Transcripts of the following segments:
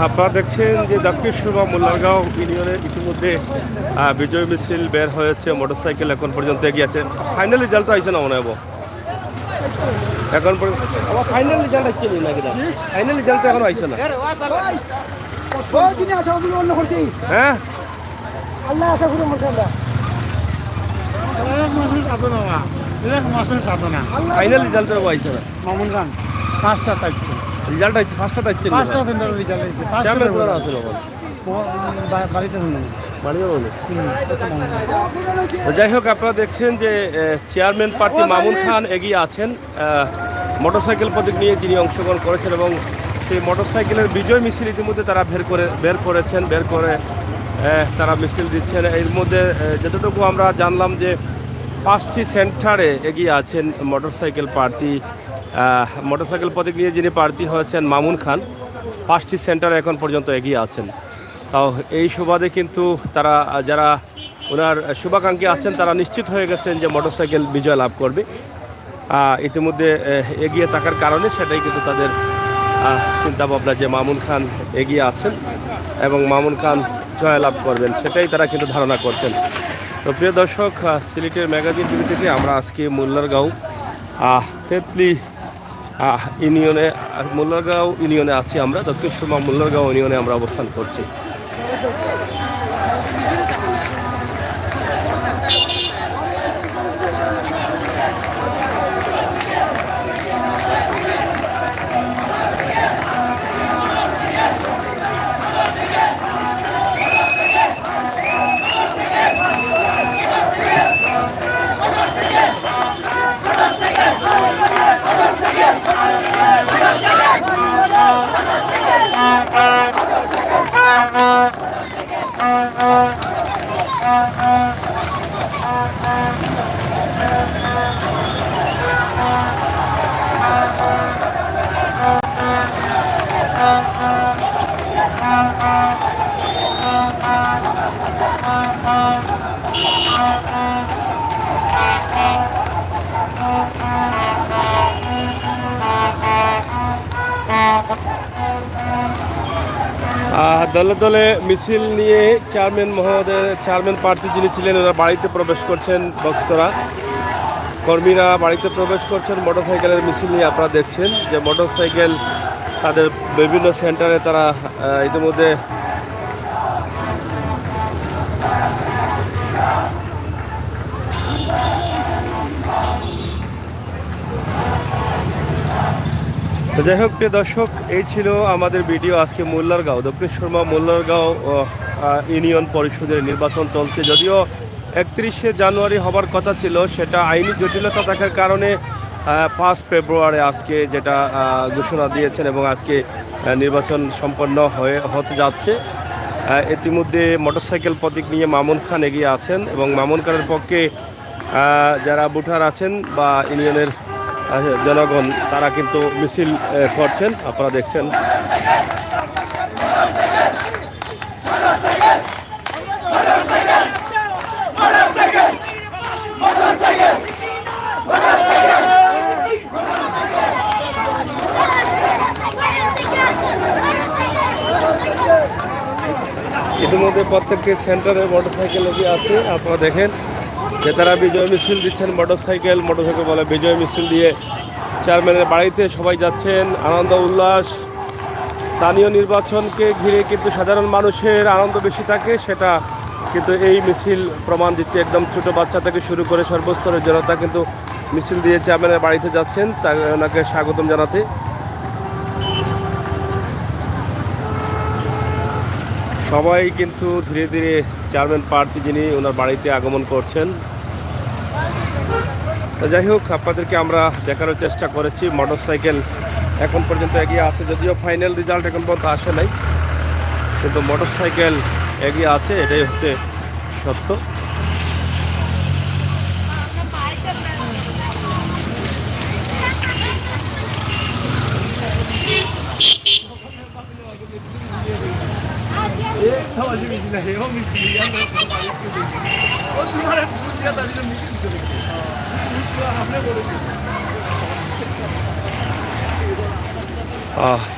আপনারা দেখছেন যে দক্ষিণ সুরমা মোল্লারগাঁও ইউনিয়নের ইতিমধ্যে বিজয় মিছিল বের হয়েছে, মোটরসাইকেল এখন পর্যন্ত এগিয়ে আছে। ফাইনাল রেজাল্ট তো আইসে না মনে হবো এখন পর্যন্ত। আবার ফাইনাল রেজাল্ট আসছে নাকি? ফাইনাল রেজাল্ট এখন আইসে না। হ্যাঁ আল্লাহ আশা করি ফাইনাল রেজাল্ট আইসে না। মামুন খান পাঁচটা থাকছে রেজাল্ট আইছে, ফার্স্টটা আসছে পাঁচটা সেন্টার রেজাল্ট আছে এখন বাড়িতে তো যাই হোক, আপনারা দেখছেন যে চেয়ারম্যান প্রার্থী মামুন খান এগিয়ে আছেন মোটরসাইকেল প্রতীক নিয়ে, যিনি অংশগ্রহণ করেছেন, এবং সেই মোটরসাইকেলের বিজয় মিছিল ইতিমধ্যে তারা বের করে তারা মিছিল দিচ্ছেন। এর মধ্যে যতটুকু আমরা জানলাম যে 5টি সেন্টারে এগিয়ে আছেন মোটরসাইকেল প্রার্থী, মোটরসাইকেল প্রতীক নিয়ে যিনি প্রার্থী হয়েছেন মামুন খান, 5টি সেন্টারে এখন পর্যন্ত এগিয়ে আছেন। তাও এই সুবাদে কিন্তু তারা, যারা ওনার শুভাকাঙ্ক্ষী আছেন, তারা নিশ্চিত হয়ে গেছেন যে মোটরসাইকেল বিজয় লাভ করবে। ইতিমধ্যে এগিয়ে থাকার কারণে সেটাই কিন্তু তাদের চিন্তাভাবনা যে মামুন খান এগিয়ে আছেন এবং মামুন খান জয়লাভ করবেন, সেটাই তারা কিন্তু ধারণা করছেন। তো প্রিয় দর্শক, সিলেটের ম্যাগাজিন টিভি থেকে আমরা আজকে মোল্লারগাঁও তেতলি মোল্লারগাঁও ইউনিয়নে আছি। আমরা দক্ষিণ সুরমা মোল্লারগাঁও ইউনিয়নে আমরা অবস্থান করছি। দলে দলে মিছিল নিয়ে চেয়ারম্যান প্রার্থী যিনি ছিলেন, ওরা বাড়িতে প্রবেশ করছেন, ভক্তরা কর্মীরা বাড়িতে প্রবেশ করছেন মোটরসাইকেলের মিছিল নিয়ে। আপনারা দেখছেন যে মোটরসাইকেল তাদের বিভিন্ন সেন্টারে তারা ইতিমধ্যে যাই হোক, প্রিয় দর্শক, এই ছিল আমাদের ভিডিও আজকে মোল্লারগাঁও দক্ষিণ সুরমা মোল্লারগাঁও ইউনিয়ন পরিষদের নির্বাচন চলছে। যদিও 31শে জানুয়ারি হবার কথা ছিল, সেটা আইনি জটিলতা থাকার কারণে 5 ফেব্রুয়ারি আজকে যেটা ঘোষণা দিয়েছেন, এবং আজকে নির্বাচন সম্পন্ন হতে যাচ্ছে। ইতিমধ্যে মোটরসাইকেল প্রতীক নিয়ে মামুন খান এগিয়ে আছেন, এবং মামুন খানের পক্ষে যারা ভোটার আছেন বা ইউনিয়নের জনগণ, তারা কিন্তু মিছিল করছেন, আপনারা দেখছেন। ইতিমধ্যে প্রত্যেকটি সেন্টারে মোটরসাইকেল এগিয়ে আছে, আপনারা দেখেন যে তারা বিজয় মিছিল দিচ্ছেন। মোটরসাইকেল বলে বিজয় মিছিল দিয়ে চেয়ারম্যানের বাড়িতে সবাই যাচ্ছেন, আনন্দ উল্লাস। স্থানীয় নির্বাচনকে ঘিরে কিন্তু সাধারণ মানুষের আনন্দ বেশি থাকে, সেটা কিন্তু এই মিছিল প্রমাণ দিচ্ছে। একদম ছোট বাচ্চা থেকে শুরু করে সর্বস্তরের জনতা কিন্তু মিছিল দিয়ে চেয়ারম্যানের বাড়িতে যাচ্ছেন, ওনাকে স্বাগতম জানাতে। সবাই কিন্তু ধীরে ধীরে চেয়ারম্যান প্রার্থী যিনি, ওনার বাড়িতে আগমন করছেন। যাই হোক, আপনাদেরকে আমরা দেখানোর চেষ্টা করেছি মোটরসাইকেল এখন পর্যন্ত এগিয়ে আছে, যদিও ফাইনাল রেজাল্ট এখন পর্যন্ত আসে নাই, কিন্তু মোটরসাইকেল এগিয়ে আছে, এটাই হচ্ছে সত্য।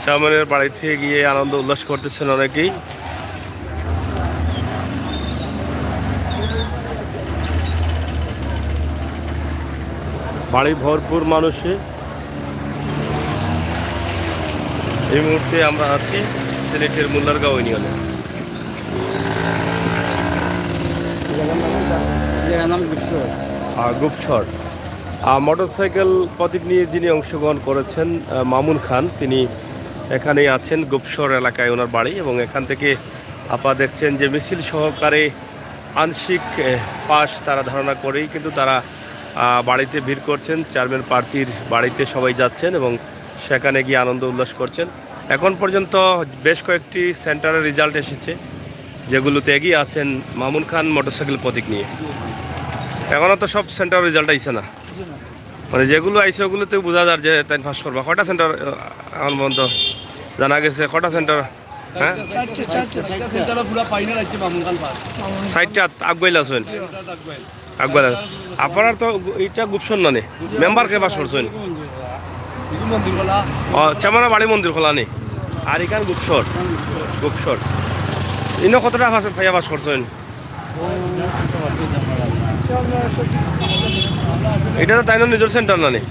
চেয়ারম্যানের বাড়িতে গিয়ে আনন্দ উল্লাস করতেছেন অনেকেই। বাড়ি ভরপুর মানুষে। এই মুহূর্তে আমরা আছি সিলেটের মুল্লারগাঁও ইউনিয়নে। গুপসর মোটরসাইকেল প্রতীক নিয়ে যিনি অংশগ্রহণ করেছেন মামুন খান, তিনি এখানেই আছেন গুপসর এলাকায় ওনার বাড়ি। এবং এখান থেকে আপনারা দেখছেন যে মিছিল সহকারে আংশিক পাস তারা ধারণা করেই কিন্তু তারা বাড়িতে ভিড় করছেন। চেয়ারম্যান প্রার্থীর বাড়িতে সবাই যাচ্ছেন এবং সেখানে গিয়ে আনন্দ উল্লাস করছেন। এখন পর্যন্ত বেশ কয়েকটি সেন্টারের রেজাল্ট এসেছে, যেগুলোতে এগিয়ে আছেন মামুন খান মোটরসাইকেল প্রতীক নিয়ে। এখনও তো সব সেন্টার রেজাল্ট আইছে না, মানে যেগুলো আইছে ওগুলোতে বোঝা যায় যে তাই পাস করবা। কটা সেন্টার এখন পর্যন্ত জানা গেছে? কটা সেন্টার? হ্যাঁ, সাইডটা আগুয়াইল আছেন, আগুয়াইল। আপনার তো এইটা গুপসন না নে, মেম্বারকে পাস করছেন? চেমানা বাড়ি মন্দির খোলা নেই। আর এখানে গুপসর, গুপসর ইনো কতটা ভাইয়া পাস করছেন? এটা তো তাই না নিজের সেন্টার না নেই?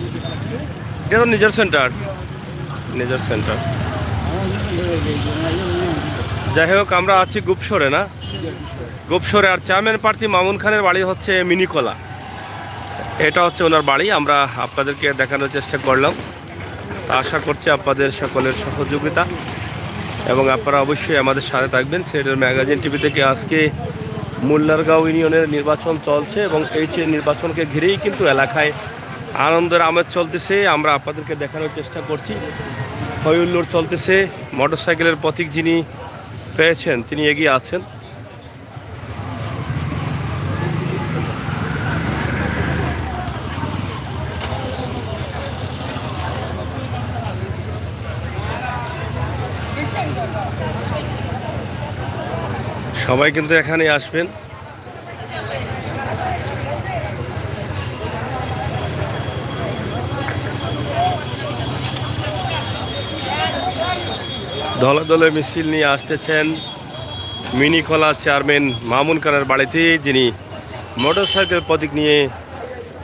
এটা তো নিজের সেন্টার, নিজের সেন্টার। যাই হোক, আমরা আছি গুপসরে না, গুপসরে। আর চেয়ারম্যান প্রার্থী মামুন খানের বাড়ি হচ্ছে মিনিকলা, এটা হচ্ছে ওনার বাড়ি। আমরা আপনাদেরকে দেখানোর চেষ্টা করলাম। তা আশা করছি আপনাদের সকলের সহযোগিতা এবং আপনারা অবশ্যই আমাদের সাথে থাকবেন। সিলেটের ম্যাগাজিন টিভি থেকে আজকে মুল্লারগাঁও ইউনিয়নের নির্বাচন চলছে এবং এই নির্বাচনকে ঘিরেই কিন্তু এলাকায় আনন্দের আমেজ চলতেছে। আমরা আপনাদেরকে দেখানোর চেষ্টা করছি। হইহুল্লোড় চলতেছে। মোটরসাইকেলের প্রতীক যিনি পেয়েছেন তিনি এগিয়ে আছেন। সবাই কিন্তু এখানে আসবেন। দলে দলে মিছিল নিয়ে আসতেছেন মিনিকলা চেয়ারম্যান মামুন খানের বাড়িতে, যিনি মোটরসাইকেল প্রতীক নিয়ে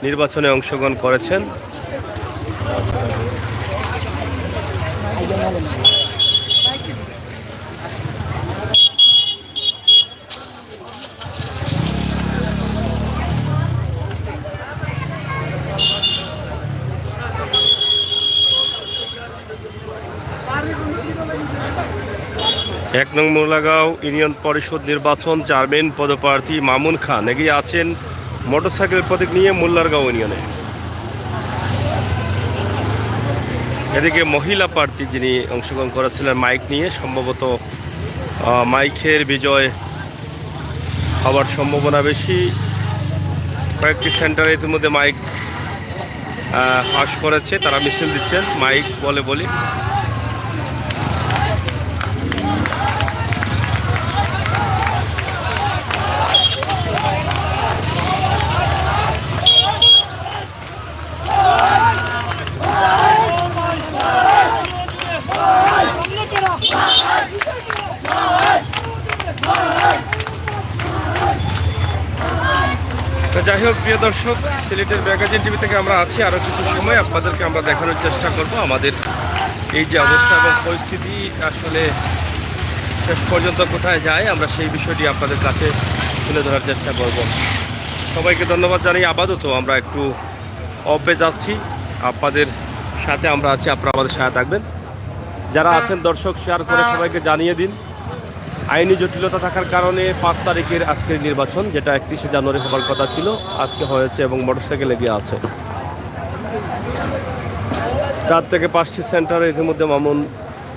নির্বাচনে অংশগ্রহণ করেছেন। এক নং মুল্লারগাঁও ইউনিয়ন পরিষদ নির্বাচন চেয়ারম্যান পদপ্রার্থী মামুন খান এগিয়ে আছেন মোটরসাইকেল প্রতীক নিয়ে মুল্লারগাঁও ইউনিয়নে। এদিকে মহিলা প্রার্থী যিনি অংশগ্রহণ করেছিলেন মাইক নিয়ে, সম্ভবত মাইকের বিজয় হওয়ার সম্ভাবনা বেশি। কয়েকটি সেন্টারে ইতিমধ্যে মাইক পাস করেছে, তারা মিছিল দিচ্ছেন মাইক বলে বলি। যাই হোক, প্রিয় দর্শক, সিলেটের ম্যাগাজিন টিভি থেকে আমরা আছি। আরও কিছু সময় আপনাদেরকে আমরা দেখানোর চেষ্টা করব আমাদের এই যে অবস্থা এবং পরিস্থিতি আসলে শেষ পর্যন্ত কোথায় যায়, আমরা সেই বিষয়টি আপনাদের কাছে তুলে ধরার চেষ্টা করব। সবাইকে ধন্যবাদ জানাই। আপাতত আমরা একটু অফে যাচ্ছি, আপনাদের সাথে আমরা আছি, আপনারা আমাদের সাথে থাকবেন। যারা আছেন দর্শক, শেয়ার করে সবাইকে জানিয়ে দিন। আইনি জটিলতা থাকার কারণে 5 তারিখের আজকের নির্বাচন, যেটা 31শে জানুয়ারি হবার কথা ছিল, আজকে হয়েছে এবং মোটরসাইকেল এগিয়ে আছে। 4 থেকে 5টি সেন্টারে ইতিমধ্যে মামুন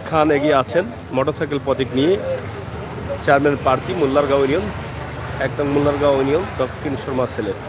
খান এগিয়ে আছেন মোটরসাইকেল প্রতীক নিয়ে। চেয়ারম্যান প্রার্থী মুল্লারগাঁও ইউনিয়ন, একদম মুল্লারগাঁও ইউনিয়ন, দক্ষিণ সুরমা, সিলেট।